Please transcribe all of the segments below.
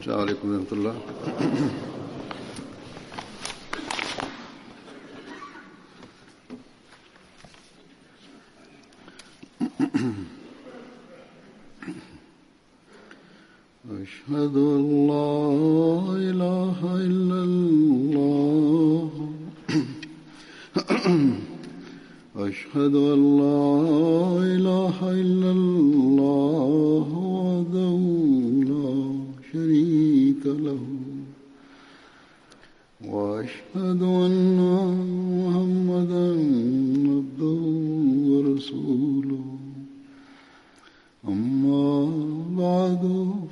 السلام عليكم ورحمة الله. أشهد أن لا إله إلا الله. أشهد أن لا إله إلا الله وحده لا شريك له. وأشهد أن محمدا عبده ورسوله. أما بعد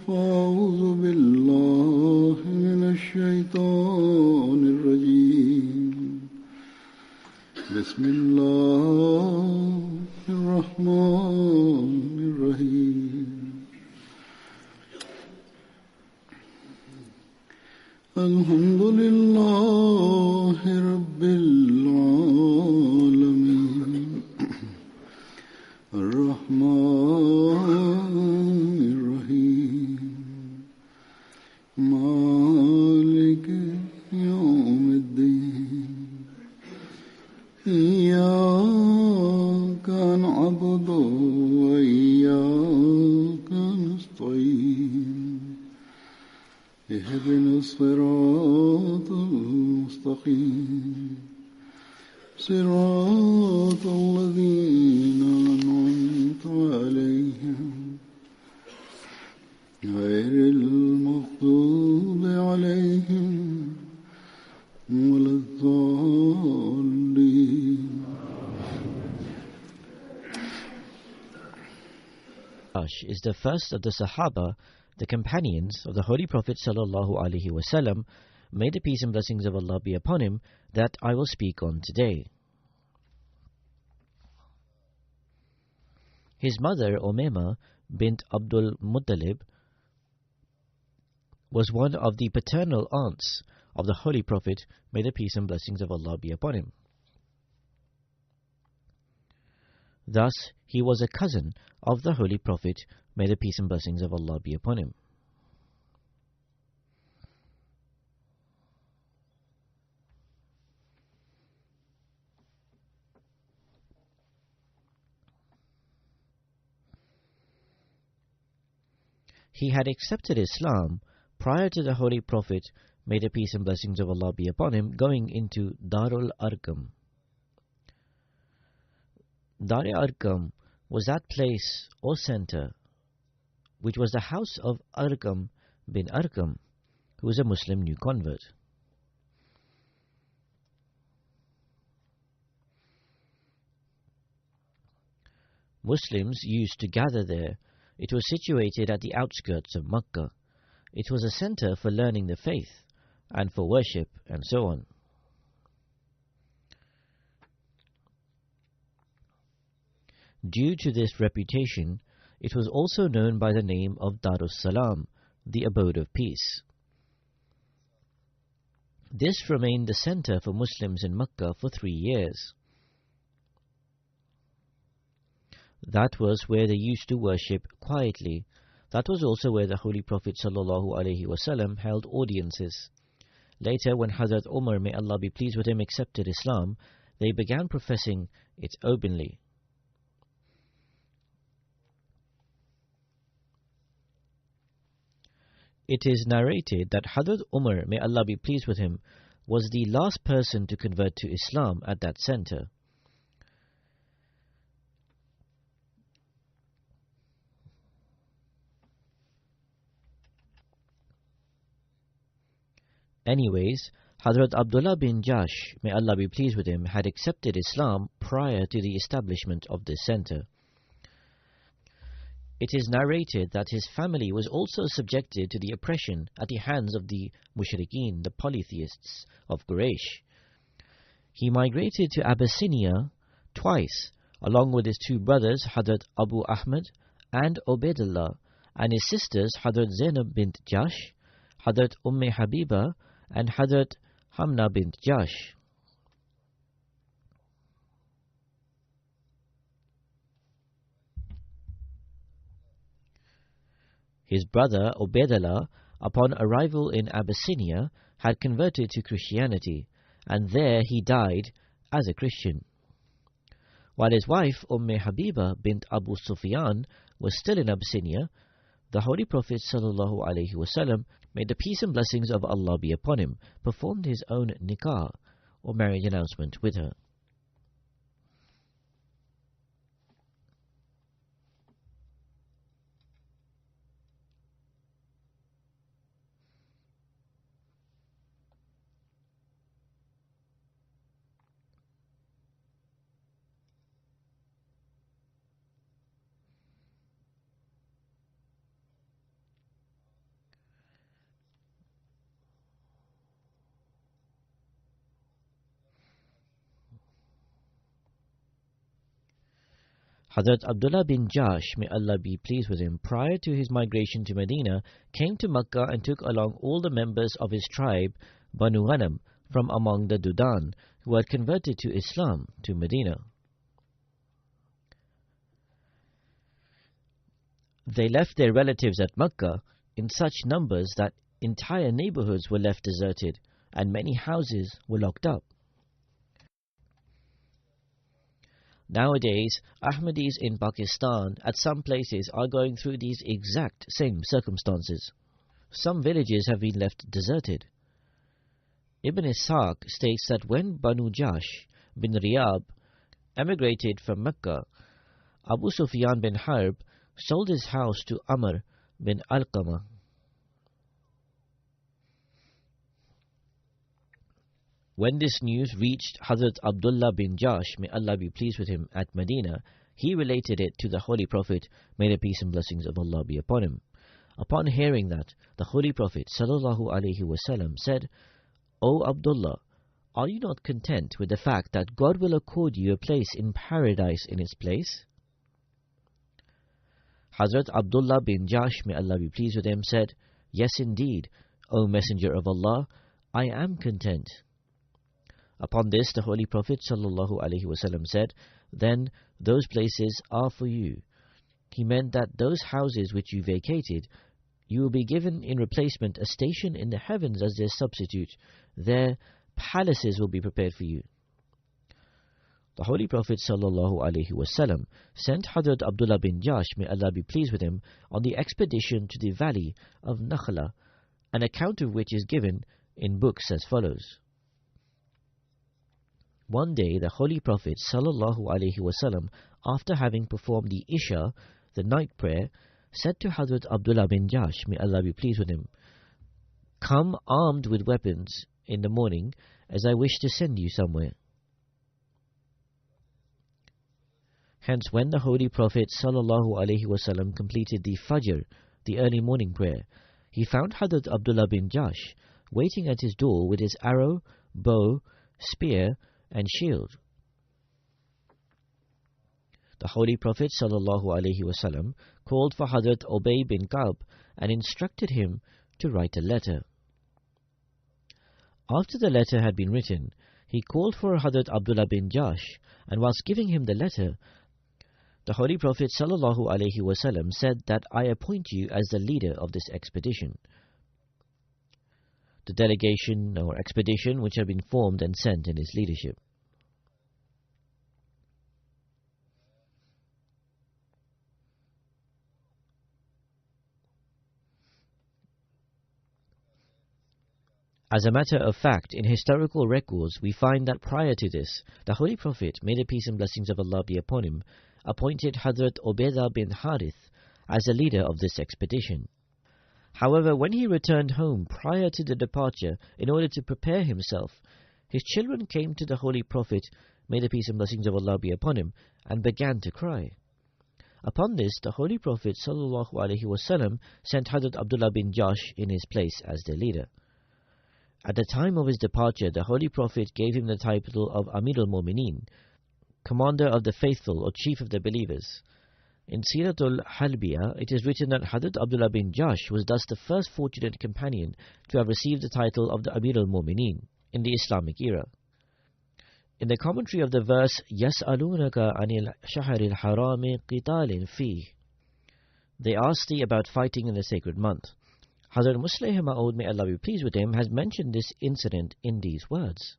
فأعوذ بالله من الشيطان الرجيم. بسم الله الرحمن الرحيم. الحمد لله رب العالمين. الرحمن الرحيم. مالك يوم الدين. إياك نعبد وإياك نستعين. اهدنا الصراط المستقيم. صراط الذين أنعمت عليهم غير المغضوب عليهم ولا الضالين. Is the first of the Sahaba, the companions of the Holy Prophet sallallahu alaihi wasallam, may the peace and blessings of Allah be upon him, that I will speak on today. His mother, Umayma bint Abdul Muttalib, was one of the paternal aunts of the Holy Prophet, may the peace and blessings of Allah be upon him. Thus, he was a cousin of the Holy Prophet, may the peace and blessings of Allah be upon him. He had accepted Islam prior to the Holy Prophet, may the peace and blessings of Allah be upon him, going into Darul Arqam. Darul Arqam was that place or center which was the house of Arqam bin Arqam, who was a Muslim new convert. Muslims used to gather there. It was situated at the outskirts of Makkah. It was a center for learning the faith and for worship and so on. Due to this reputation, it was also known by the name of Darus Salam, the abode of peace. This remained the center for Muslims in Makkah for 3 years. That was where they used to worship quietly. That was also where the Holy Prophet ﷺ held audiences. Later, when Hazrat Umar, may Allah be pleased with him, accepted Islam, they began professing it openly. It is narrated that Hazrat Umar, may Allah be pleased with him, was the last person to convert to Islam at that center. Anyways, Hazrat Abdullah bin Jash, may Allah be pleased with him, had accepted Islam prior to the establishment of this center. It is narrated that his family was also subjected to the oppression at the hands of the Mushrikeen, the polytheists of Quraysh. He migrated to Abyssinia twice, along with his 2 brothers, Hazrat Abu Ahmad and Ubaidullah, and his sisters, Hazrat Zainab bint Jash, Hazrat Habiba, and Hazrat Hamna bint Jash. His brother Ubaidullah upon arrival in Abyssinia, had converted to Christianity, and there he died as a Christian. While his wife Habiba bint Abu Sufyan was still in Abyssinia, the Holy Prophet ﷺ, may the peace and blessings of Allah be upon him, performed his own nikah, or marriage announcement, with her. Hazrat Abdullah bin Jahsh, may Allah be pleased with him, prior to his migration to Medina, came to Makkah and took along all the members of his tribe, Banu Ghanam, from among the Dudan, who had converted to Islam, to Medina. They left their relatives at Makkah in such numbers that entire neighborhoods were left deserted, and many houses were locked up. Nowadays, Ahmadis in Pakistan at some places are going through these exact same circumstances. Some villages have been left deserted. Ibn Ishaq states that when Banu Jahsh bin Riyab emigrated from Mecca, Abu Sufyan bin Harb sold his house to Amr bin Alqamah. When this news reached Hazrat Abdullah bin Jahsh, may Allah be pleased with him, at Medina, he related it to the Holy Prophet, may the peace and blessings of Allah be upon him. Upon hearing that, the Holy Prophet ﷺ said, O Abdullah, are you not content with the fact that God will accord you a place in paradise in its place? Hazrat Abdullah bin Jahsh, may Allah be pleased with him, said, Yes indeed, O Messenger of Allah, I am content. Upon this, the Holy Prophet ﷺ said, Then those places are for you. He meant that those houses which you vacated, you will be given in replacement a station in the heavens as their substitute. There, palaces will be prepared for you. The Holy Prophet ﷺ sent Hazrat Abdullah bin Jahsh, may Allah be pleased with him, on the expedition to the valley of Nakhla, an account of which is given in books as follows. One day, the Holy Prophet ﷺ, after having performed the Isha, the night prayer, said to Hazrat Abdullah bin Jahsh, may Allah be pleased with him, Come armed with weapons in the morning, as I wish to send you somewhere. Hence, when the Holy Prophet ﷺ completed the Fajr, the early morning prayer, he found Hazrat Abdullah bin Jahsh waiting at his door with his arrow, bow, spear, and shield. The Holy Prophet ﷺ called for Hazrat Ubay bin Ka'b and instructed him to write a letter. After the letter had been written, he called for Hazrat Abdullah bin Jahsh, and whilst giving him the letter, the Holy Prophet ﷺ said that I appoint you as the leader of this expedition. The delegation or expedition which had been formed and sent in his leadership. As a matter of fact, in historical records, we find that prior to this, the Holy Prophet, may the peace and blessings of Allah be upon him, appointed Hazrat Ubaidah bin Harith as the leader of this expedition. However, when he returned home prior to the departure in order to prepare himself, his children came to the Holy Prophet, may the peace and blessings of Allah be upon him, and began to cry. Upon this, the Holy Prophet ﷺ sent Hazrat Abdullah bin Jahsh in his place as their leader. At the time of his departure, the Holy Prophet gave him the title of Amir al-Mu'mineen, Commander of the Faithful or Chief of the Believers. In Siratul Halbiya, it is written that Hazrat Abdullah bin Jahsh was thus the first fortunate companion to have received the title of the Amir al-Mu'mineen in the Islamic era. In the commentary of the verse, يَسْأَلُونَكَ عَنِ الشَّهْرِ الْحَرَامِ قِتَالٍ فِيهِ, they ask thee about fighting in the sacred month. Hazrat Musleh Ma'ud, may Allah be pleased with him, has mentioned this incident in these words.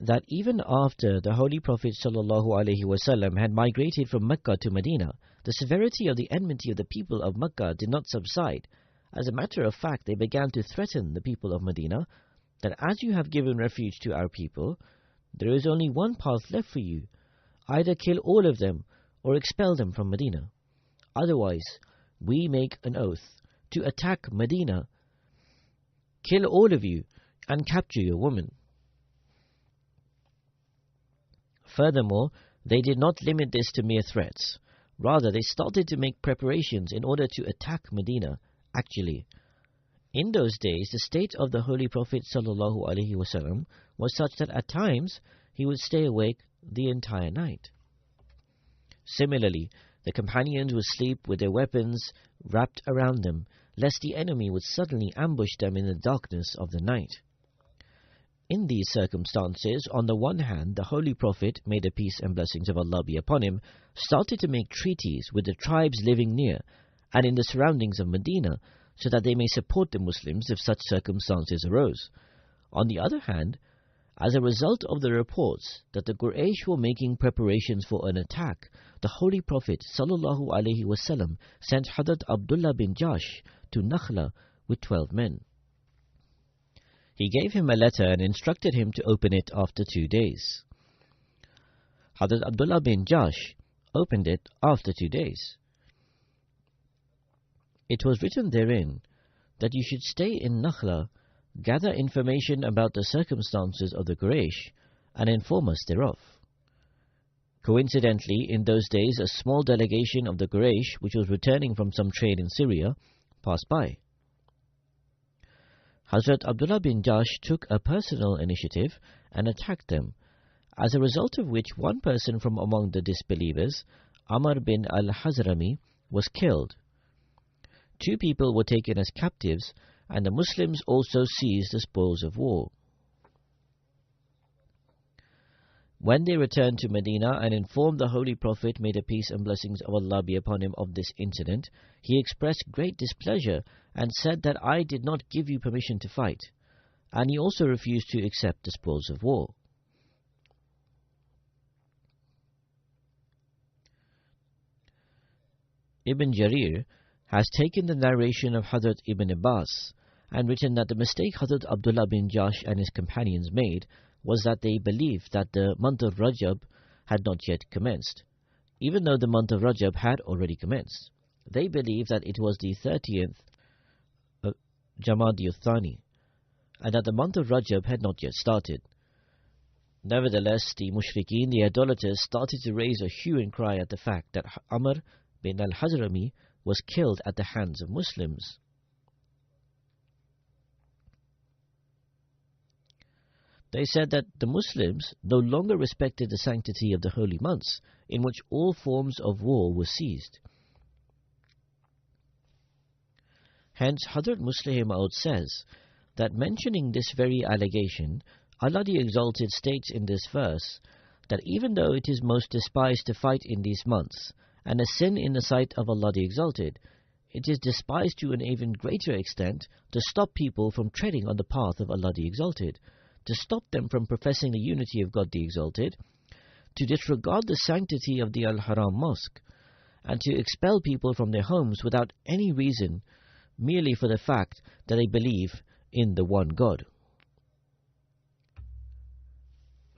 That even after the Holy Prophet ﷺ had migrated from Mecca to Medina, the severity of the enmity of the people of Mecca did not subside. As a matter of fact, they began to threaten the people of Medina that as you have given refuge to our people, there is only one path left for you: either kill all of them or expel them from Medina. Otherwise, we make an oath to attack Medina, kill all of you, and capture your woman. Furthermore, they did not limit this to mere threats. Rather, they started to make preparations in order to attack Medina. Actually, in those days, the state of the Holy Prophet ﷺ was such that at times he would stay awake the entire night. Similarly, the companions would sleep with their weapons wrapped around them, lest the enemy would suddenly ambush them in the darkness of the night. In these circumstances, on the one hand, the Holy Prophet, may the peace and blessings of Allah be upon him, started to make treaties with the tribes living near and in the surroundings of Medina, so that they may support the Muslims if such circumstances arose. On the other hand, as a result of the reports that the Quraysh were making preparations for an attack, the Holy Prophet ﷺ sent Hazrat Abdullah bin Jahsh to Nakhla with 12 men. He gave him a letter and instructed him to open it after 2 days. Hazrat Abdullah bin Jahsh opened it after 2 days. It was written therein that you should stay in Nakhla, gather information about the circumstances of the Quraysh, and inform us thereof. Coincidentally, in those days, a small delegation of the Quraysh, which was returning from some trade in Syria, passed by. Hazrat Abdullah bin Jahsh took a personal initiative and attacked them, as a result of which one person from among the disbelievers, Amr bin al-Hazrami, was killed. 2 people were taken as captives, and the Muslims also seized the spoils of war. When they returned to Medina and informed the Holy Prophet, may the peace and blessings of Allah be upon him, of this incident, he expressed great displeasure and said that I did not give you permission to fight, and he also refused to accept the spoils of war. Ibn Jarir has taken the narration of Hazrat Ibn Abbas and written that the mistake Hazrat Abdullah bin Jahsh and his companions made was that they believed that the month of Rajab had not yet commenced, even though the month of Rajab had already commenced. They believed that it was the 30th of Jamadi al-Thani, and that the month of Rajab had not yet started. Nevertheless, the mushrikeen, the idolaters, started to raise a hue and cry at the fact that Amr bin al-Hazrami was killed at the hands of Muslims. They said that the Muslims no longer respected the sanctity of the holy months, in which all forms of war were seized. Hence, Hazrat Musleh Ma'ud says that mentioning this very allegation, Allah the Exalted states in this verse that even though it is most despised to fight in these months, and a sin in the sight of Allah the Exalted, it is despised to an even greater extent to stop people from treading on the path of Allah the Exalted, to stop them from professing the unity of God the Exalted, to disregard the sanctity of the Al-Haram Mosque, and to expel people from their homes without any reason, merely for the fact that they believe in the one God.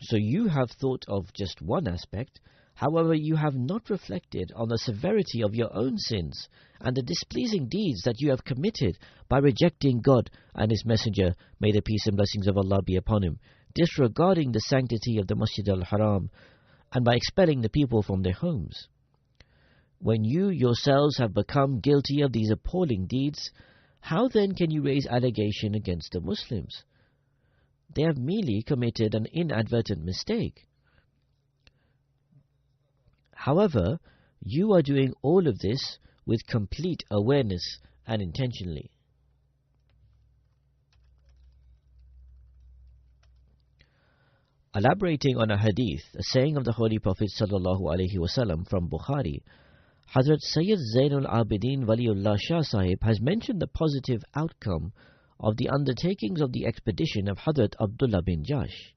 So you have thought of just one aspect, however you have not reflected on the severity of your own sins and the displeasing deeds that you have committed by rejecting God and His Messenger, may the peace and blessings of Allah be upon him, disregarding the sanctity of the Masjid al-Haram, and by expelling the people from their homes. When you yourselves have become guilty of these appalling deeds, how then can you raise allegation against the Muslims? They have merely committed an inadvertent mistake. However, you are doing all of this with complete awareness and intentionally. Elaborating on a hadith, a saying of the Holy Prophet ﷺ from Bukhari, Hazrat Sayyid Zainul Abidin Waliullah Shah Sahib has mentioned the positive outcome of the undertakings of the expedition of Hazrat Abdullah bin Jash.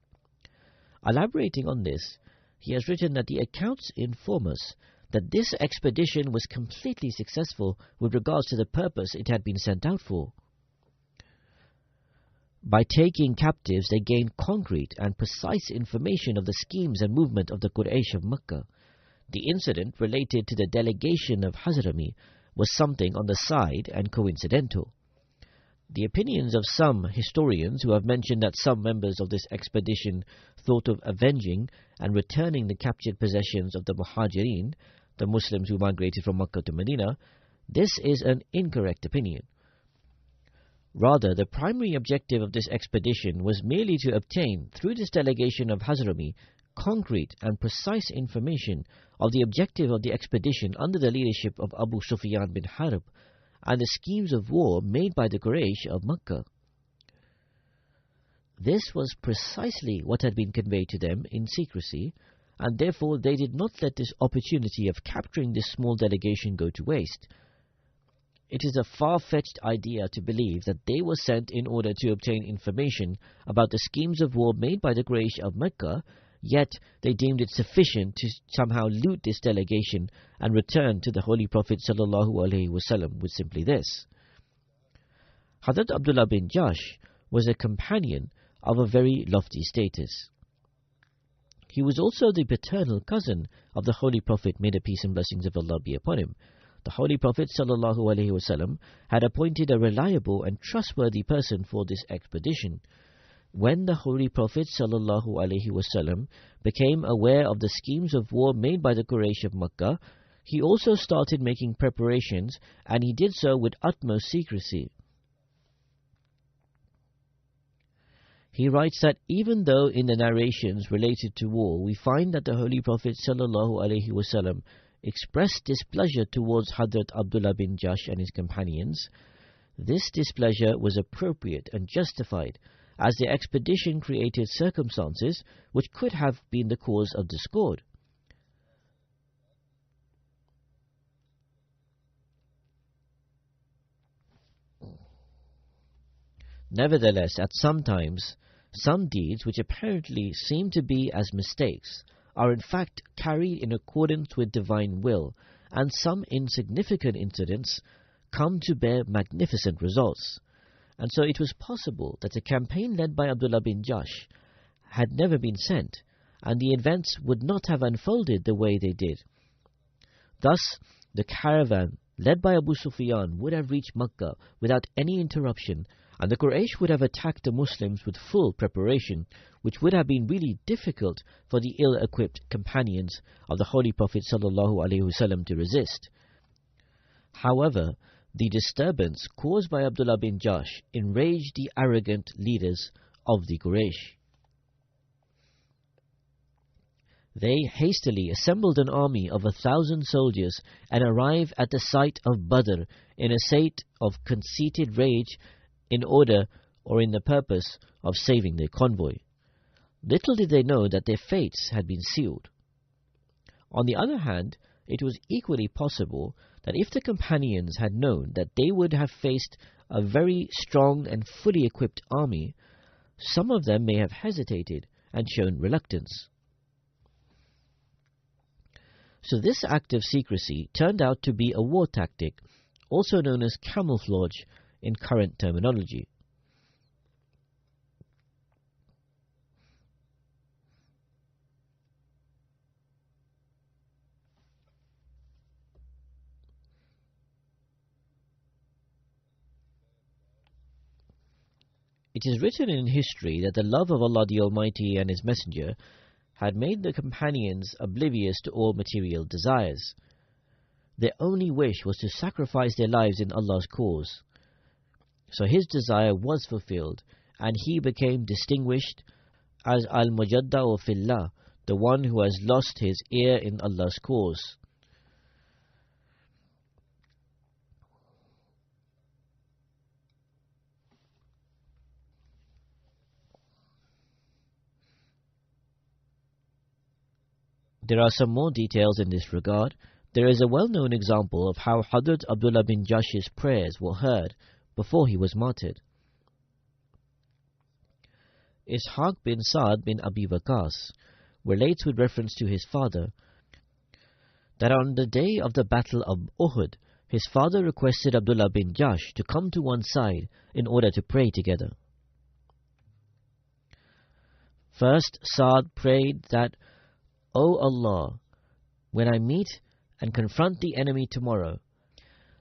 Elaborating on this, he has written that the accounts inform us that this expedition was completely successful with regards to the purpose it had been sent out for. By taking captives, they gained concrete and precise information of the schemes and movement of the Quraysh of Makkah. The incident related to the delegation of Hazrami was something on the side and coincidental. The opinions of some historians who have mentioned that some members of this expedition thought of avenging and returning the captured possessions of the Muhajirin, the Muslims who migrated from Makkah to Medina, this is an incorrect opinion. Rather, the primary objective of this expedition was merely to obtain, through this delegation of Hazrami, concrete and precise information of the objective of the expedition under the leadership of Abu Sufyan bin Harb and the schemes of war made by the Quraysh of Makkah. This was precisely what had been conveyed to them in secrecy, and therefore they did not let this opportunity of capturing this small delegation go to waste. It is a far-fetched idea to believe that they were sent in order to obtain information about the schemes of war made by the Quraysh of Mecca, yet they deemed it sufficient to somehow loot this delegation and return to the Holy Prophet ﷺ with simply this. Hazrat Abdullah bin Jash was a companion of a very lofty status. He was also the paternal cousin of the Holy Prophet, may the peace and blessings of Allah be upon him. The Holy Prophet ﷺ had appointed a reliable and trustworthy person for this expedition. When the Holy Prophet ﷺ became aware of the schemes of war made by the Quraysh of Makkah, he also started making preparations, and he did so with utmost secrecy. He writes that even though in the narrations related to war we find that the Holy Prophet ﷺ expressed displeasure towards Hazrat Abdullah bin Jash and his companions, this displeasure was appropriate and justified, as the expedition created circumstances which could have been the cause of discord. Nevertheless, at some times, some deeds which apparently seem to be as mistakes are in fact carried in accordance with divine will, and some insignificant incidents come to bear magnificent results. And so it was possible that a campaign led by Abdullah bin Jash had never been sent, and the events would not have unfolded the way they did. Thus, the caravan led by Abu Sufyan would have reached Makkah without any interruption, and the Quraysh would have attacked the Muslims with full preparation, which would have been really difficult for the ill-equipped companions of the Holy Prophet ﷺ to resist. However, the disturbance caused by Abdullah bin Jash enraged the arrogant leaders of the Quraysh. They hastily assembled an army of 1,000 soldiers and arrived at the site of Badr in a state of conceited rage in the purpose of saving their convoy. Little did they know that their fates had been sealed. On the other hand, it was equally possible that if the companions had known that they would have faced a very strong and fully equipped army, some of them may have hesitated and shown reluctance. So this act of secrecy turned out to be a war tactic, also known as camouflage in current terminology. It is written in history that the love of Allah the Almighty and His Messenger had made the companions oblivious to all material desires. Their only wish was to sacrifice their lives in Allah's cause. So his desire was fulfilled, and he became distinguished as Al-Mujadda'u Fillah, the one who has lost his ear in Allah's cause. There are some more details in this regard. There is a well-known example of how Hazrat Abdullah bin Jash's prayers were heard before he was martyred. Ishaq bin Sa'd bin Abi Waqas relates with reference to his father that on the day of the battle of Uhud, his father requested Abdullah bin Jash to come to one side in order to pray together. First, Sa'd prayed that, O Allah, when I meet and confront the enemy tomorrow,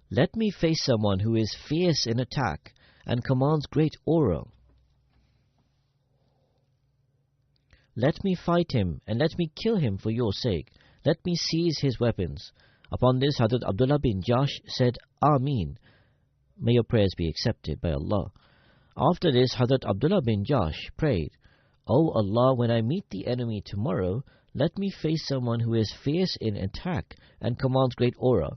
let me face someone who is fierce in attack and commands great aura. Let me fight him and let me kill him for your sake. Let me seize his weapons. Upon this, Hazrat Abdullah bin Jash said, Ameen. May your prayers be accepted by Allah. After this, Hazrat Abdullah bin Jash prayed, O Allah, when I meet the enemy tomorrow, let me face someone who is fierce in attack and commands great aura.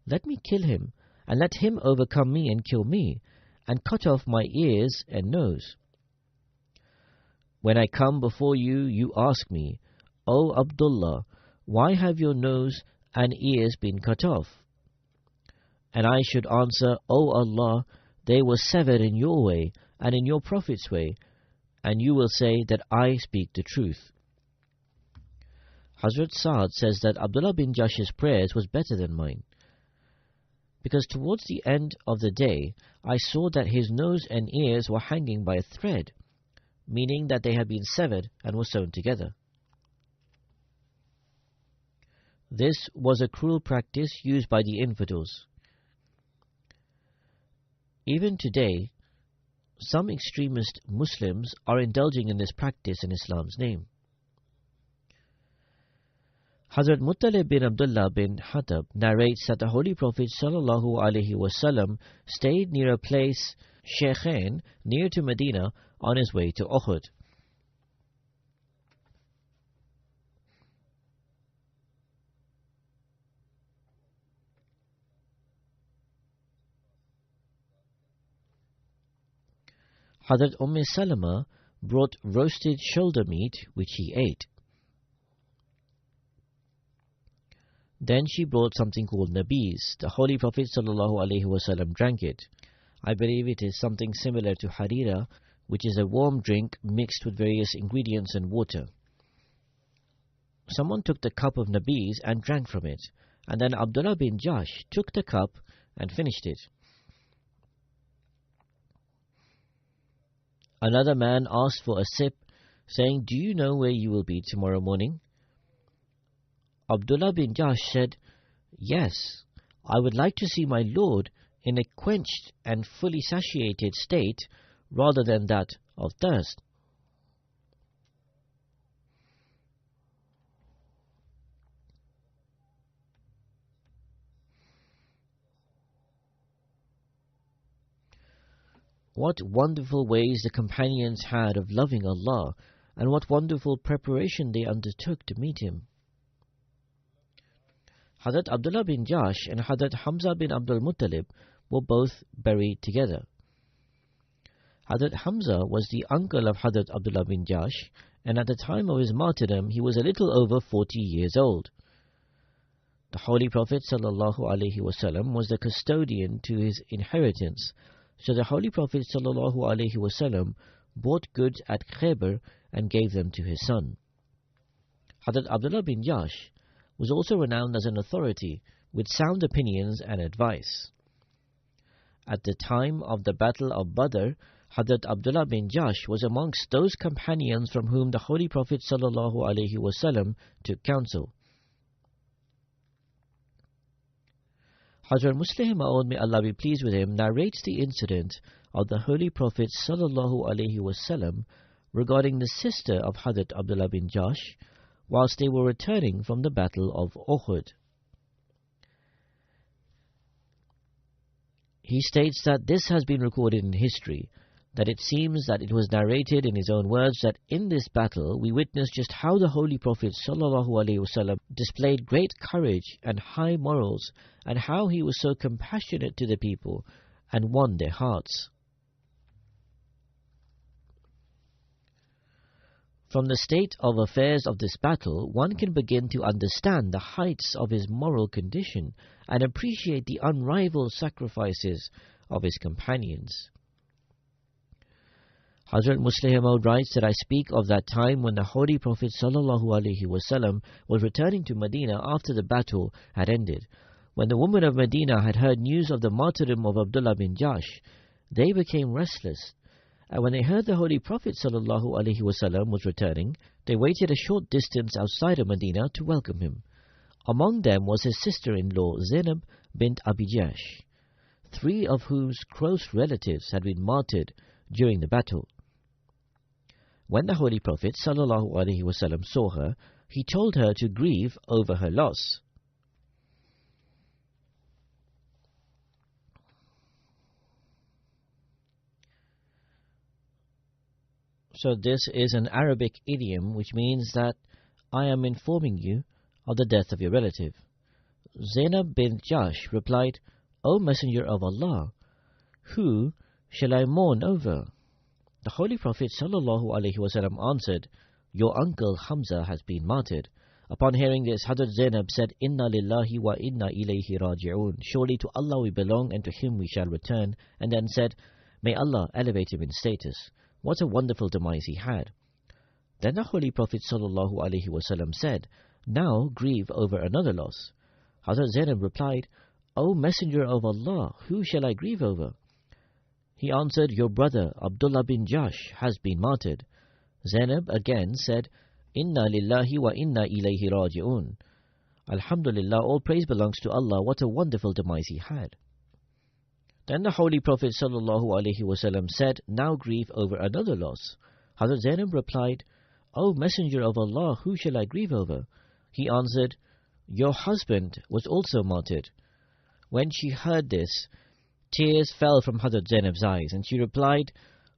Let me kill him, and let him overcome me and kill me, and cut off my ears and nose. When I come before you, you ask me, O Abdullah, why have your nose and ears been cut off? And I should answer, O Allah, they were severed in your way and in your Prophet's way, and you will say that I speak the truth. Hazrat Sa'd says that Abdullah bin Jash's prayers was better than mine, because towards the end of the day I saw that his nose and ears were hanging by a thread, meaning that they had been severed and were sewn together. This was a cruel practice used by the infidels. Even today, some extremist Muslims are indulging in this practice in Islam's name. Hazrat Muttalib bin Abdullah bin Hattab narrates that the Holy Prophet ﷺ stayed near a place, Sheikhain, near to Medina, on his way to Uhud. Hazrat Salama brought roasted shoulder meat, which he ate. Then she brought something called nabiz. The Holy Prophet ﷺ drank it. I believe it is something similar to harira, which is a warm drink mixed with various ingredients and water. Someone took the cup of nabiz and drank from it, and then Abdullah bin Jash took the cup and finished it. Another man asked for a sip, saying, Do you know where you will be tomorrow morning? Abdullah bin Jash said, Yes, I would like to see my Lord in a quenched and fully satiated state rather than that of thirst. What wonderful ways the companions had of loving Allah, and what wonderful preparation they undertook to meet Him. Hazrat Abdullah bin Jash and Hazrat Hamza bin Abdul Muttalib were both buried together. Hazrat Hamza was the uncle of Hazrat Abdullah bin Jash, and at the time of his martyrdom he was a little over 40 years old. The Holy Prophet ﷺ was the custodian to his inheritance, so the Holy Prophet ﷺ bought goods at Khaybar and gave them to his son. Hazrat Abdullah bin Jash was also renowned as an authority with sound opinions and advice. At the time of the Battle of Badr, Hazrat Abdullah bin Jash was amongst those companions from whom the Holy Prophet ﷺ took counsel. Hazrat Muslih Ma'ud, may Allah be pleased with him, narrates the incident of the Holy Prophet ﷺ regarding the sister of Hazrat Abdullah bin Jash whilst they were returning from the Battle of Uhud. He states that this has been recorded in history, that it seems that it was narrated in his own words that in this battle we witnessed just how the Holy Prophet ﷺ displayed great courage and high morals, and how he was so compassionate to the people and won their hearts. From the state of affairs of this battle, one can begin to understand the heights of his moral condition and appreciate the unrivaled sacrifices of his companions. Hazrat Musleh Maud writes that I speak of that time when the Holy Prophet ﷺ was returning to Medina after the battle had ended. When the women of Medina had heard news of the martyrdom of Abdullah bin Jahsh, they became restless. And when they heard the Holy Prophet ﷺ was returning, they waited a short distance outside of Medina to welcome him. Among them was his sister-in-law Zainab bint Abi Jahsh, 3 of whose close relatives had been martyred during the battle. When the Holy Prophet ﷺ saw her, he told her to grieve over her loss. So this is an Arabic idiom which means that I am informing you of the death of your relative. Zainab bint Jahsh replied, O Messenger of Allah, who shall I mourn over? The Holy Prophet ﷺ answered, Your uncle Hamza has been martyred. Upon hearing this, Hazrat Zainab said, Inna lillahi wa inna ilayhi raji'un. Surely to Allah we belong and to Him we shall return. And then said, May Allah elevate him in status. What a wonderful demise he had. Then the Holy Prophet ﷺ said, Now grieve over another loss. Hazrat Zainab replied, O Messenger of Allah, who shall I grieve over? He answered, Your brother Abdullah bin Jahsh has been martyred. Zainab again said, Inna lillahi wa inna ilayhi raji'un. Alhamdulillah, all praise belongs to Allah. What a wonderful demise he had. Then the Holy Prophet ﷺ said, Now grieve over another loss. Hazrat Zainab replied, O Messenger of Allah, who shall I grieve over? He answered, Your husband was also martyred. When she heard this, tears fell from Hazrat Zainab's eyes, and she replied,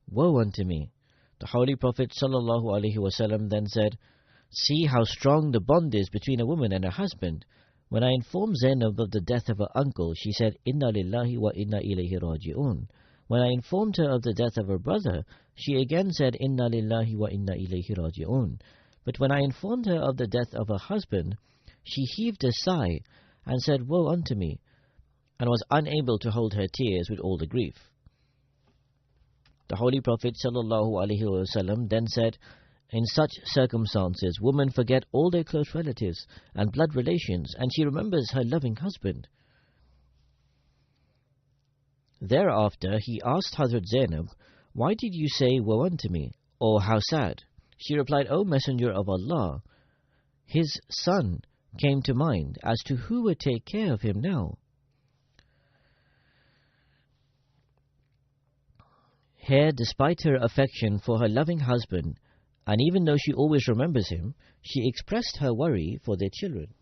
Woe unto me! The Holy Prophet ﷺ then said, See how strong the bond is between a woman and her husband. When I informed Zainab of the death of her uncle, she said, Inna lillahi wa inna ilayhi raji'un. When I informed her of the death of her brother, she again said, Inna lillahi wa inna ilayhi raji'un. But when I informed her of the death of her husband, she heaved a sigh and said, Woe unto me, and was unable to hold her tears with all the grief. The Holy Prophet ﷺ then said, In such circumstances, women forget all their close relatives and blood relations, and she remembers her loving husband. Thereafter he asked Hazrat Zainab, Why did you say, Woe unto me? Or how sad? She replied, O Messenger of Allah, his son came to mind as to who would take care of him now. Here, despite her affection for her loving husband, and even though she always remembers him, she expressed her worry for their children.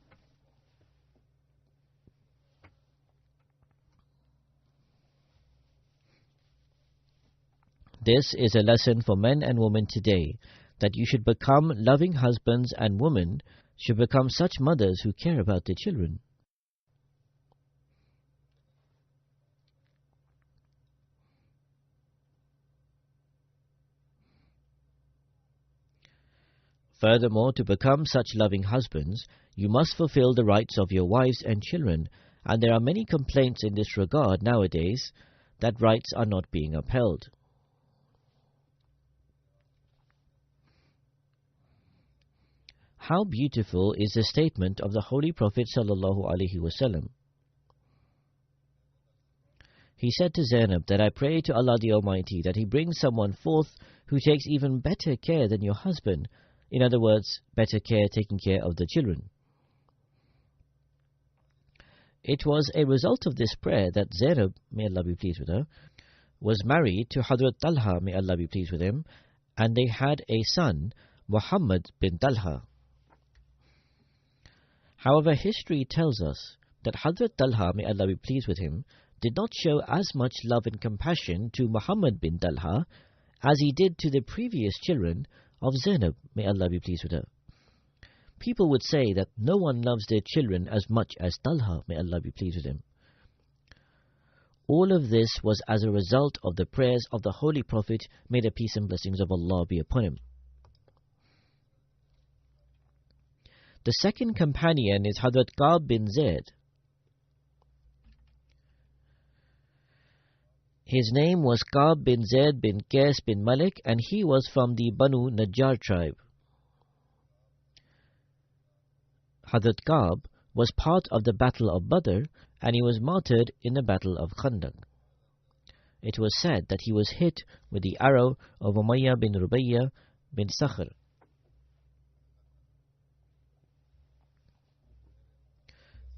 This is a lesson for men and women today, that you should become loving husbands, and women should become such mothers who care about their children. Furthermore, to become such loving husbands, you must fulfill the rights of your wives and children, and there are many complaints in this regard nowadays that rights are not being upheld. How beautiful is the statement of the Holy Prophet ﷺ. He said to Zainab that I pray to Allah the Almighty that He brings someone forth who takes even better care than your husband. In other words, better care, taking care of the children. It was a result of this prayer that Zainab, may Allah be pleased with her, was married to Hazrat Talha, may Allah be pleased with him, and they had a son, Muhammad bin Talha. However, history tells us that Hazrat Talha, may Allah be pleased with him, did not show as much love and compassion to Muhammad bin Talha as he did to the previous children of Zainab, may Allah be pleased with her. People would say that no one loves their children as much as Talha, may Allah be pleased with him. All of this was as a result of the prayers of the Holy Prophet, may the peace and blessings of Allah be upon him. The second companion is Hazrat Ka'b bin Zayd. His name was Ka'b bin Zayd bin Qais bin Malik, and he was from the Banu Najjar tribe. Hazrat Ka'b was part of the Battle of Badr, and he was martyred in the Battle of Khandaq. It was said that he was hit with the arrow of Umayyah bin Rubayya bin Sakhr.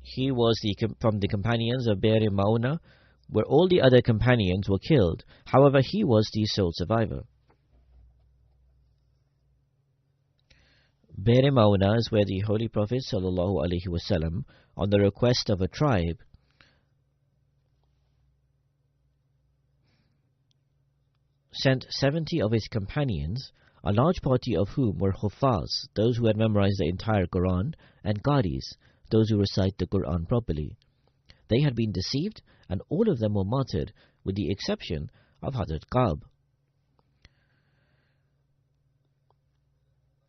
He was from the companions of Bir Mauna, where all the other companions were killed. However, he was the sole survivor. Bir Mauna is where the Holy Prophet ﷺ, on the request of a tribe, sent 70 of his companions, a large party of whom were Huffaz, those who had memorized the entire Quran, and Qadis, those who recite the Quran properly. They had been deceived, and all of them were martyred, with the exception of Hazrat Ka'b.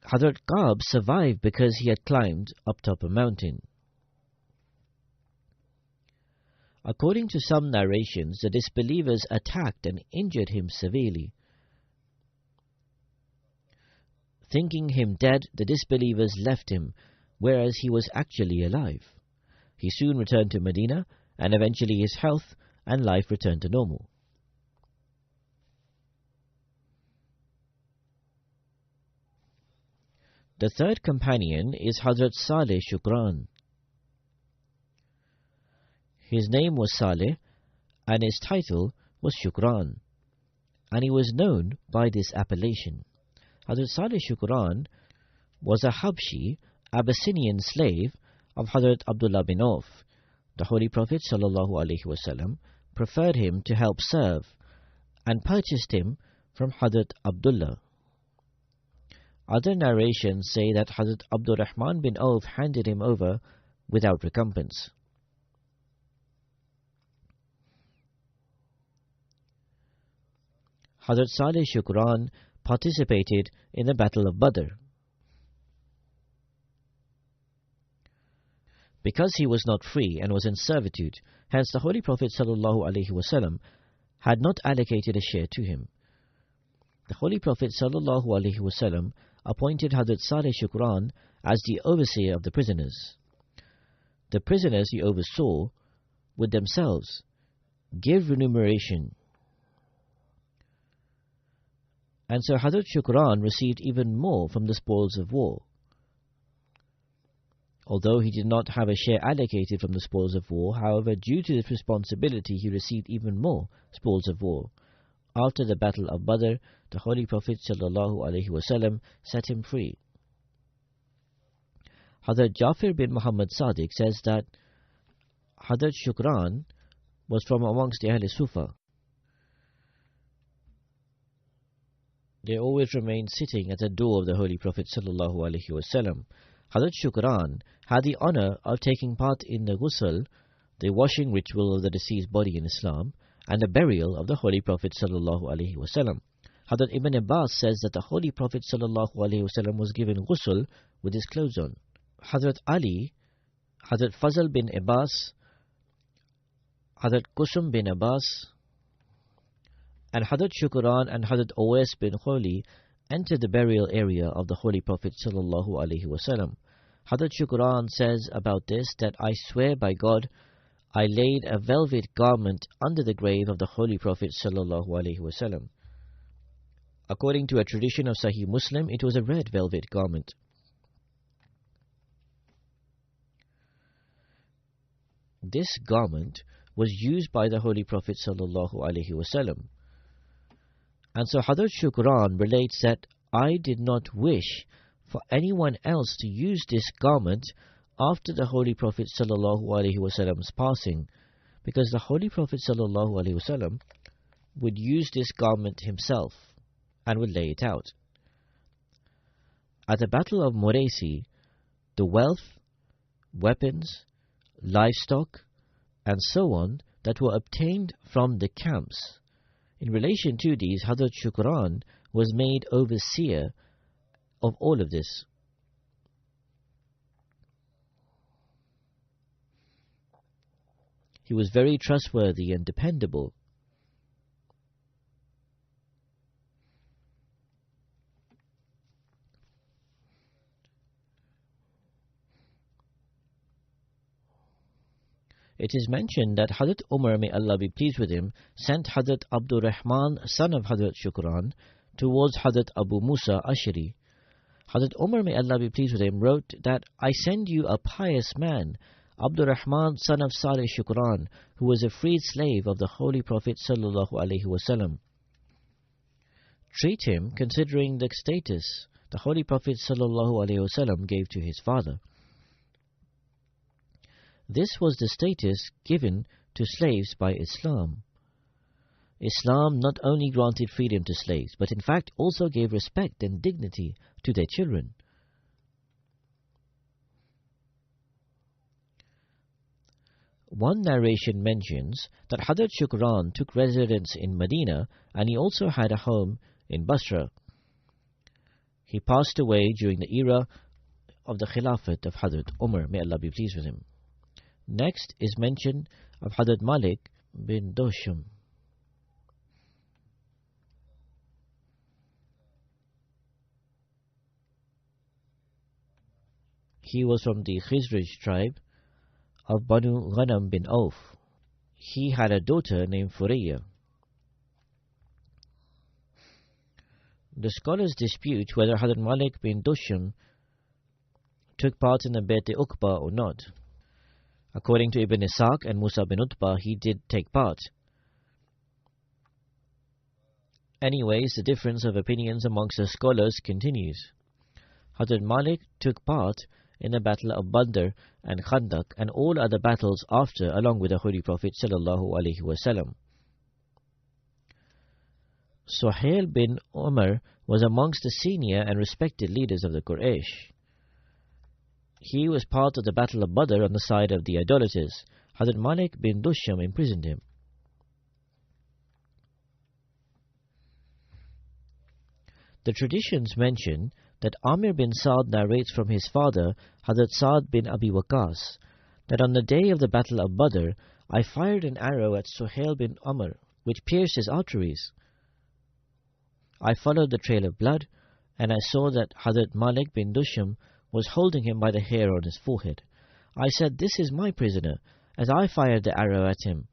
Hazrat Ka'b survived because he had climbed up top a mountain. According to some narrations, the disbelievers attacked and injured him severely. Thinking him dead, the disbelievers left him, whereas he was actually alive. He soon returned to Medina, and eventually his health and life returned to normal. The third companion is Hazrat Saleh Shukran. His name was Saleh, and his title was Shukran, and he was known by this appellation. Hazrat Saleh Shukran was a Habshi, Abyssinian slave of Hazrat Abdullah bin Auf. The Holy Prophet ﷺ preferred him to help serve and purchased him from Hazrat Abdullah. Other narrations say that Hazrat Abdul Rahman bin Auf handed him over without recompense. Hazrat Saleh Shukran participated in the Battle of Badr. Because he was not free and was in servitude, hence the Holy Prophet ﷺ had not allocated a share to him. The Holy Prophet ﷺ appointed Hazrat Saleh Shukran as the overseer of the prisoners. The prisoners he oversaw would themselves give remuneration, and so Hazrat Shukran received even more from the spoils of war. Although he did not have a share allocated from the spoils of war, however, due to this responsibility, he received even more spoils of war. After the Battle of Badr, the Holy Prophet ﷺ set him free. Hazrat Jafir bin Muhammad Sadiq says that Hazrat Shukran was from amongst the Ahl Sufa. They always remained sitting at the door of the Holy Prophet ﷺ. Hazrat Shukran had the honor of taking part in the ghusl, the washing ritual of the deceased body in Islam, and the burial of the Holy Prophet ﷺ. Hazrat Ibn Abbas says that the Holy Prophet ﷺ was given ghusl with his clothes on. Hazrat Ali, Hazrat Fazl bin Abbas, Hazrat Kusum bin Abbas, and Hazrat Shukran and Hazrat Owais bin Kholi entered the burial area of the Holy Prophet ﷺ. Hazrat Shukran says about this that I swear by God, I laid a velvet garment under the grave of the Holy Prophet ﷺ. According to a tradition of Sahih Muslim, it was a red velvet garment. This garment was used by the Holy Prophet ﷺ. And so Hazrat Shukran relates that I did not wish for anyone else to use this garment after the Holy Prophet ﷺ's passing, because the Holy Prophet ﷺ would use this garment himself and would lay it out. At the Battle of Muraisi, the wealth, weapons, livestock, and so on that were obtained from the camps, in relation to these, Hazrat Shukran was made overseer of all of this. He was very trustworthy and dependable. It is mentioned that Hazrat Umar, may Allah be pleased with him, sent Hazrat Abdul Rahman, son of Hazrat Shukran, towards Hazrat Abu Musa Ashari. Hazrat Umar, may Allah be pleased with him, wrote that, I send you a pious man, Abdul Rahman, son of Salih Shukran, who was a freed slave of the Holy Prophet sallallahu alaihi wasallam. Treat him considering the status the Holy Prophet sallallahu alaihi wasallam gave to his father. This was the status given to slaves by Islam. Islam not only granted freedom to slaves, but in fact also gave respect and dignity to their children. One narration mentions that Hazrat Shukran took residence in Medina and he also had a home in Basra. He passed away during the era of the Khilafat of Hazrat Umar, may Allah be pleased with him. Next is mention of Hazrat Malik bin Dosham. He was from the Khizraj tribe of Banu Ghanam bin Auf. He had a daughter named Furaya. The scholars dispute whether Hazrat Malik bin Dosham took part in the Bayt Uqba or not. According to Ibn Ishaq and Musa bin Utbah, he did take part. Anyways, the difference of opinions amongst the scholars continues. Hazrat Malik took part in the battle of Badr and Khandaq and all other battles after, along with the Holy Prophet sallallahu alaihi wasallam. Suhail bin Umar was amongst the senior and respected leaders of the Quraysh. He was part of the battle of Badr on the side of the idolaters. Hazrat Malik bin Dosham imprisoned him. The traditions mention that Amir bin Saad narrates from his father, Hazrat Saad bin Abi Waqas, that on the day of the battle of Badr, I fired an arrow at Suhail bin Umar, which pierced his arteries. I followed the trail of blood, and I saw that Hazrat Malik bin Dosham was holding him by the hair on his forehead. I said, this is my prisoner, as I fired the arrow at him.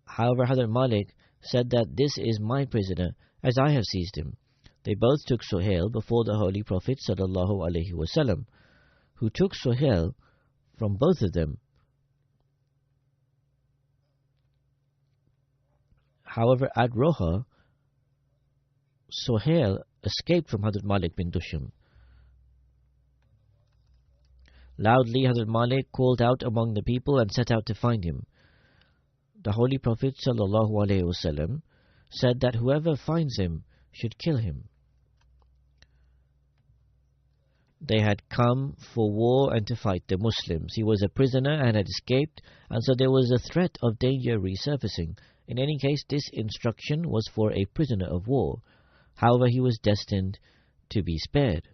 However, Hazrat Malik said that this is my prisoner, as I have seized him. They both took Suhail before the Holy Prophet sallallahu alaihi wasallam, who took Suhail from both of them. However, at Roha, Suhail escaped from Hazrat Malik bin Dosham. Loudly, Hazrat Malik called out among the people and set out to find him. The Holy Prophet sallallahu alaihi wasallam said that whoever finds him should kill him. They had come for war and to fight the Muslims. He was a prisoner and had escaped, and so there was a threat of danger resurfacing. In any case, this instruction was for a prisoner of war. However, he was destined to be spared.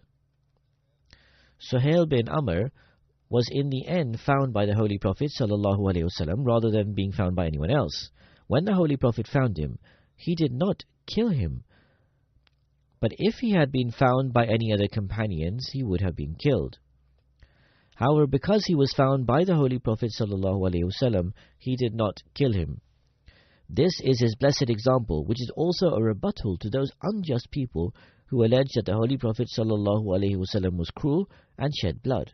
Suhail bin Amr was in the end found by the Holy Prophet ﷺ rather than being found by anyone else. When the Holy Prophet found him, he did not kill him. But if he had been found by any other companions, he would have been killed. However, because he was found by the Holy Prophet ﷺ, he did not kill him. This is his blessed example, which is also a rebuttal to those unjust people who allege that the Holy Prophet ﷺ was cruel and shed blood.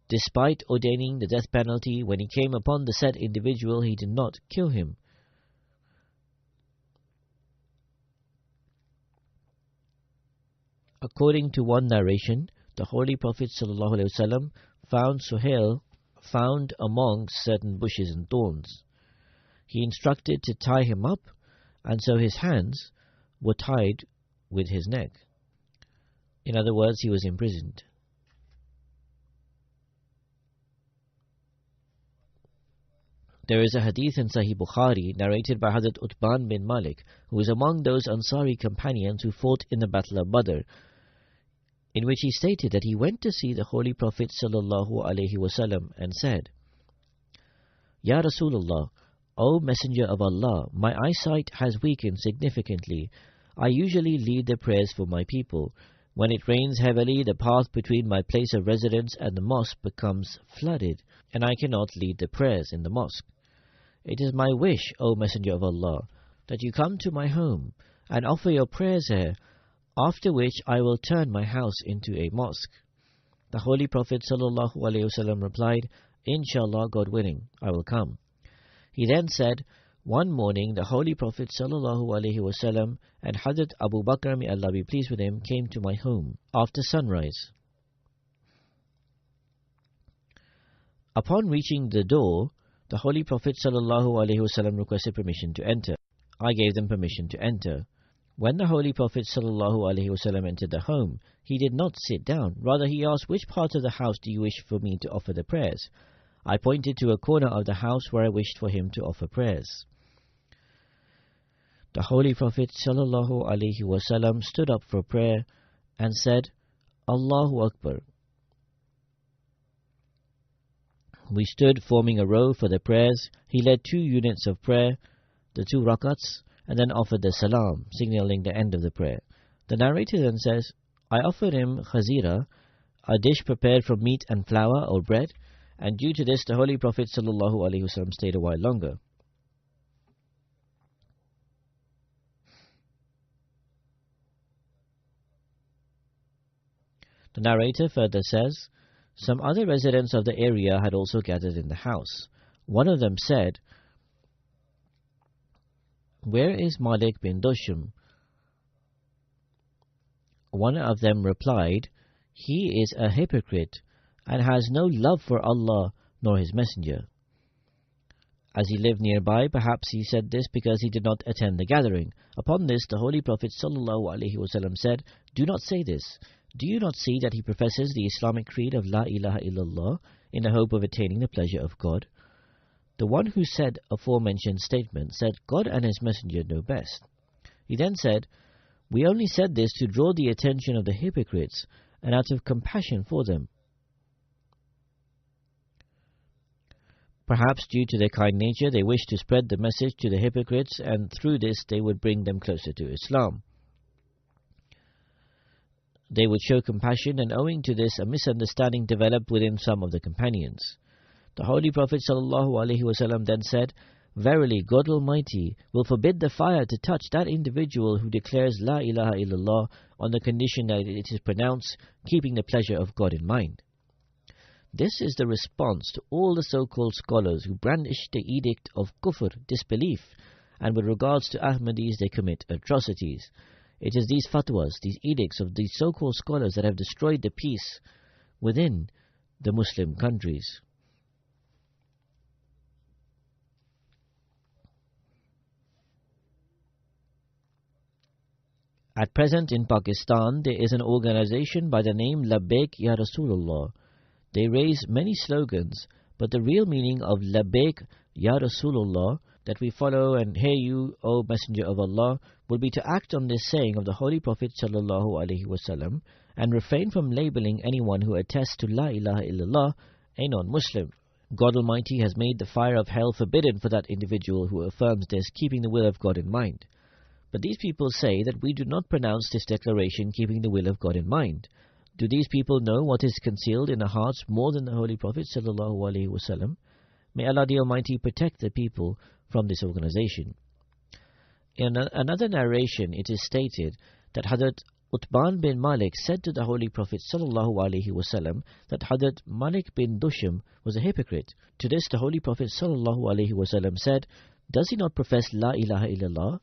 Despite ordaining the death penalty, when he came upon the said individual, he did not kill him. According to one narration, the Holy Prophet ﷺ found Suhail found among certain bushes and thorns. He instructed to tie him up, and so his hands were tied with his neck. In other words, he was imprisoned. There is a hadith in Sahih Bukhari narrated by Hazrat Utban bin Malik, who was among those Ansari companions who fought in the Battle of Badr. in which he stated that he went to see the Holy Prophet ﷺ and said, Ya Rasulullah, O Messenger of Allah, my eyesight has weakened significantly. I usually lead the prayers for my people. When it rains heavily, the path between my place of residence and the mosque becomes flooded, and I cannot lead the prayers in the mosque. It is my wish, O Messenger of Allah, that you come to my home and offer your prayers here, after which I will turn my house into a mosque. The Holy Prophet ﷺ replied, Inshallah, God willing, I will come. He then said, one morning the Holy Prophet ﷺ and Hazrat Abu Bakr, may Allah be pleased with him, came to my home after sunrise. Upon reaching the door, the Holy Prophet ﷺ requested permission to enter. I gave them permission to enter. When the Holy Prophet ﷺ entered the home, he did not sit down. Rather, he asked, which part of the house do you wish for me to offer the prayers? I pointed to a corner of the house where I wished for him to offer prayers. The Holy Prophet ﷺ stood up for prayer and said, Allahu Akbar. We stood forming a row for the prayers. He led 2 units of prayer, the 2 rakats, and then offered the salam, signaling the end of the prayer. The narrator then says, I offered him khazira, a dish prepared from meat and flour or bread, and due to this the Holy Prophet ﷺ stayed a while longer. The narrator further says, some other residents of the area had also gathered in the house. One of them said, where is Malik bin Dushum? One of them replied, he is a hypocrite and has no love for Allah nor His Messenger. As he lived nearby, perhaps he said this because he did not attend the gathering. Upon this, the Holy Prophet ﷺ said, do not say this. Do you not see that he professes the Islamic creed of La ilaha illallah in the hope of attaining the pleasure of God? The one who said aforementioned statement said, God and His Messenger know best. He then said, we only said this to draw the attention of the hypocrites and out of compassion for them. Perhaps due to their kind nature, they wished to spread the message to the hypocrites, and through this they would bring them closer to Islam. They would show compassion, and owing to this, a misunderstanding developed within some of the companions. The Holy Prophet ﷺ then said, verily, God Almighty will forbid the fire to touch that individual who declares La ilaha illallah on the condition that it is pronounced keeping the pleasure of God in mind. This is the response to all the so-called scholars who brandish the edict of kufr, disbelief, and with regards to Ahmadis they commit atrocities. It is these fatwas, these edicts of these so-called scholars that have destroyed the peace within the Muslim countries. At present in Pakistan, there is an organization by the name Labbaik Ya Rasulullah. They raise many slogans, but the real meaning of Labbaik Ya Rasulullah, that we follow and hear you, O Messenger of Allah, will be to act on this saying of the Holy Prophet ﷺ and refrain from labeling anyone who attests to La ilaha illallah a non-Muslim. God Almighty has made the fire of hell forbidden for that individual who affirms this, keeping the will of God in mind. But these people say that we do not pronounce this declaration keeping the will of God in mind. Do these people know what is concealed in the hearts more than the Holy Prophet ﷺ? May Allah the Almighty protect the people from this organization. In another narration, it is stated that Hazrat Utban bin Malik said to the Holy Prophet ﷺ that Hazrat Malik bin Dushum was a hypocrite. To this, the Holy Prophet ﷺ said, does he not profess La ilaha illallah?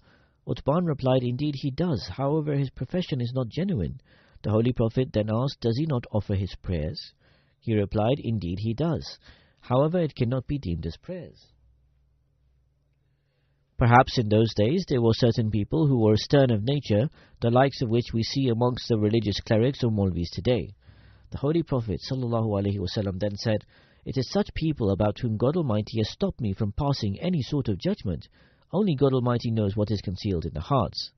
Utban replied, indeed he does, however his profession is not genuine. The Holy Prophet then asked, does he not offer his prayers? He replied, indeed he does, however it cannot be deemed as prayers. Perhaps in those days there were certain people who were stern of nature, the likes of which we see amongst the religious clerics or Maulvis today. The Holy Prophet ﷺ then said, it is such people about whom God Almighty has stopped me from passing any sort of judgment. Only God Almighty knows what is concealed in the hearts.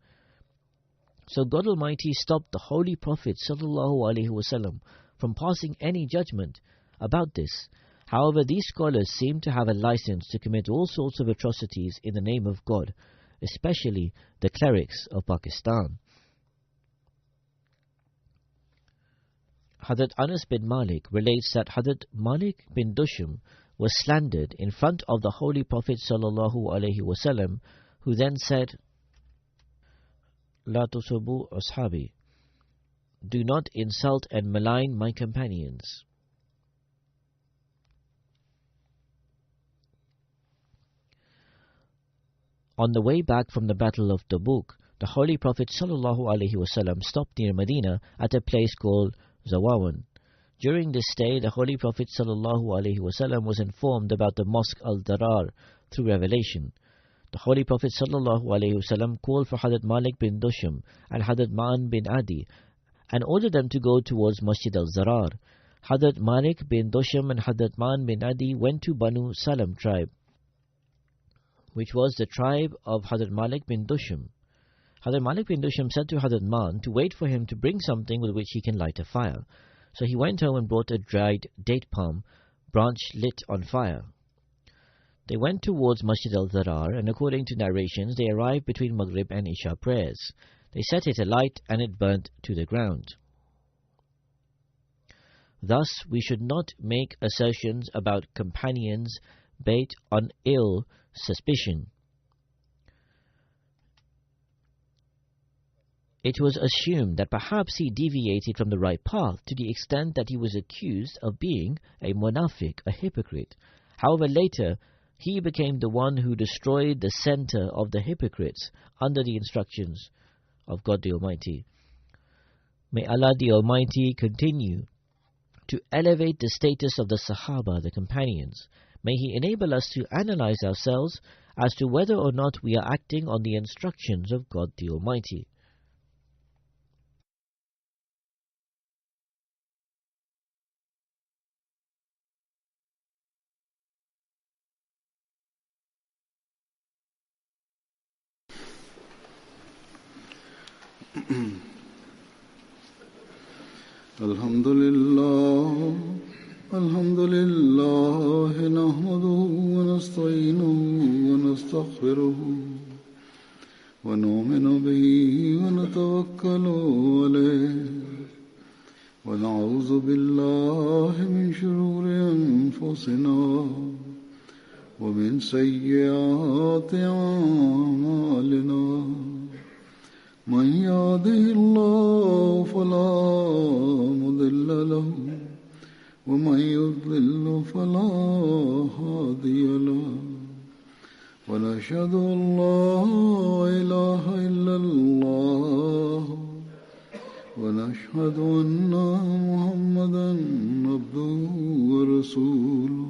So God Almighty stopped the Holy Prophet ﷺ from passing any judgment about this. However, these scholars seem to have a license to commit all sorts of atrocities in the name of God, especially the clerics of Pakistan. Hazrat Anas bin Malik relates that Hazrat Malik bin Dusham was slandered in front of the Holy Prophet ﷺ, who then said, La tusubu ashabi, do not insult and malign my companions. On the way back from the Battle of Tabuk, the Holy Prophet ﷺ stopped near Medina at a place called Zawawan. During this stay, the Holy Prophet ﷺ was informed about the Mosque al-Darar through revelation. The Holy Prophet ﷺ called for Hazrat Malik bin Dusham and Hazrat Ma'an bin Adi and ordered them to go towards Masjid al-Zarar. Hazrat Malik bin Dusham and Hazrat Ma'an bin Adi went to Banu Salam tribe, which was the tribe of Hazrat Malik bin Dusham. Hazrat Malik bin Dusham said to Hazrat Ma'an to wait for him to bring something with which he can light a fire. So he went home and brought a dried date palm branch lit on fire. They went towards Masjid al-Zarar, and according to narrations, they arrived between Maghrib and Isha prayers. They set it alight and it burnt to the ground. Thus, we should not make assertions about companions based on ill suspicion. It was assumed that perhaps he deviated from the right path to the extent that he was accused of being a munafiq, a hypocrite. However, later, he became the one who destroyed the center of the hypocrites under the instructions of God the Almighty. May Allah the Almighty continue to elevate the status of the Sahaba, the companions. May He enable us to analyze ourselves as to whether or not we are acting on the instructions of God the Almighty. Alhamdulillah, nahmaduhu wa nasta'inuhu wa nastaghfiruhu wa nu'minu bihi wa natawakkalu alayhi wa na'udhu billahi min shururi anfusina wa min sayyiati a'malina. من يهده الله فلا مضل له ومن يضلل فلا هادي له ونشهد أن لا إله إلا الله ونشهد أن محمدا عبده ورسوله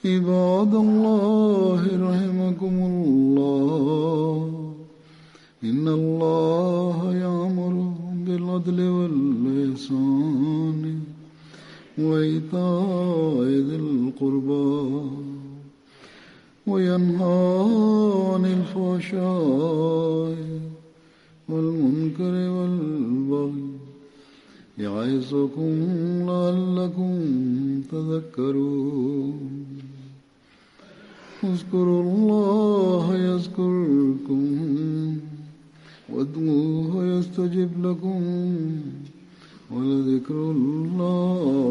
عباد الله رحمكم الله إن الله يأمر بالعدل والإحسان وإيتاء ذي القربى وينهى عن الفحشاء والمنكر والبغي يعظكم لعلكم تذكرون اذكروا الله يذكركم وادعوه يستجب لكم ولذكر الله